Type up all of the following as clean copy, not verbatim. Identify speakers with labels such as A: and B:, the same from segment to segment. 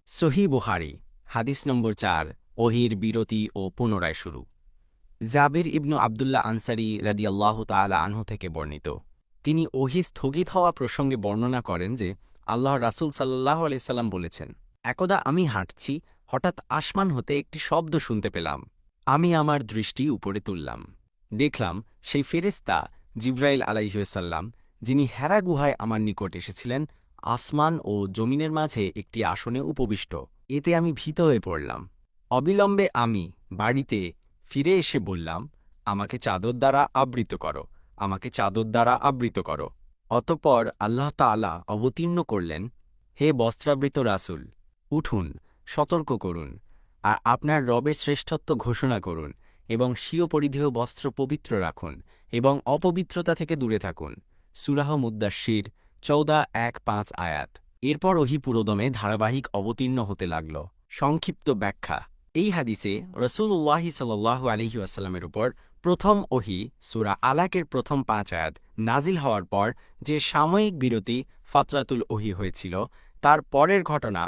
A: সহি বুখারী হাদিস নম্বর ৪ ওহির বিরতি ও পুনরায় শুরু। জাবির ইবনু আবদুল্লাহ আনসারী রাদিয়াল্লাহু তাআলা আনহু থেকে বর্ণিত, তিনি ওহী স্থগিত হওয়া প্রসঙ্গে বর্ণনা করেন যে আল্লাহর রাসূল সাল্লাল্লাহু আলাইহি সাল্লাম বলেছেন, একদা আমি হাঁটছি, হঠাৎ আসমান হতে একটি শব্দ শুনতে পেলাম। আমি আমার দৃষ্টি উপরে তুললাম, দেখলাম সেই ফেরেশতা জিবরাইল আলাইহিসসালাম, যিনি হেরা গুহায় আমার নিকট এসেছিলেন, আসমান ও জমিনের মাঝে একটি আসনে উপবিষ্ট। এতে আমি ভীত হয়ে পড়লাম। অবিলম্বে আমি বাড়িতে ফিরে এসে বললাম, আমাকে চাদর দ্বারা আবৃত করো, আমাকে চাদর দ্বারা আবৃত করো। অতঃপর আল্লাহ তাআলা অবতীর্ণ করলেন, হে বস্ত্রাবৃত রাসূল, উঠুন, সতর্ক করুন, আর আপনার রবের শ্রেষ্ঠত্ব ঘোষণা করুন, এবং স্বীয় পরিধেয় বস্ত্র পবিত্র রাখুন, এবং অপবিত্রতা থেকে দূরে থাকুন। সূরাহ মুদ্দাশির ১৪-১-৫ আয়াত। এরপর ওহী পুরোদমে ধারাবাহিক অবতীর্ণ হতে লাগল। সংক্ষিপ্ত ব্যাখ্যা: এই হাদিসে রাসূলুল্লাহি সাল্লাল্লাহু আলাইহি ওয়াসাল্লামের উপর প্রথম ওহী সূরা আলাকের প্রথম ৫ আয়াত নাজিল হওয়ার পর যে সাময়িক বিরতি ফাতরাতুল ওহী হয়েছিল, তার পরের ঘটনা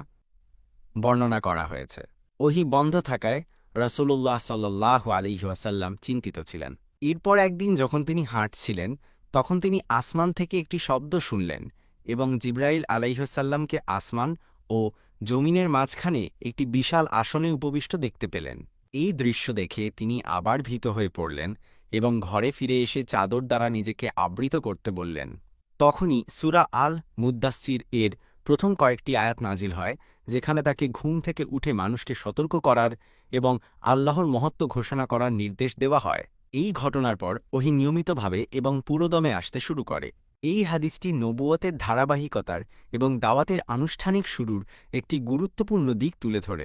A: বর্ণনা করা হয়েছে। ওহী বন্ধ থাকায় রাসূলুল্লাহ সাল্লাল্লাহু আলাইহি ওয়াসাল্লাম চিন্তিত ছিলেন। এরপর একদিন যখন তিনি হাঁটছিলেন, তখন তিনি আসমান থেকে একটি শব্দ শুনলেন এবং জিবরাইল আলাইহিসসাল্লামকে আসমান ও জমিনের মাঝখানে একটি বিশাল আসনে উপবিষ্ট দেখতে পেলেন। এই দৃশ্য দেখে তিনি আবার ভীত হয়ে পড়লেন এবং ঘরে ফিরে এসে চাদর দ্বারা নিজেকে আবৃত করতে বললেন। তখনই সূরা আল মুদ্দাসসির এর প্রথম কয়েকটি আয়াত নাজিল হয়, যেখানে তাকে ঘুম থেকে উঠে মানুষকে সতর্ক করার এবং আল্লাহর মহত্ব ঘোষণা করার নির্দেশ দেওয়া হয়। এই ঘটনার পর ওহী নিয়মিতভাবে এবং পুরোদমে আসতে শুরু করে। এই হাদিসটি নবুয়তের ধারাবাহিকতার এবং দাওয়াতের আনুষ্ঠানিক শুরুর একটি গুরুত্বপূর্ণ দিক তুলে ধরে।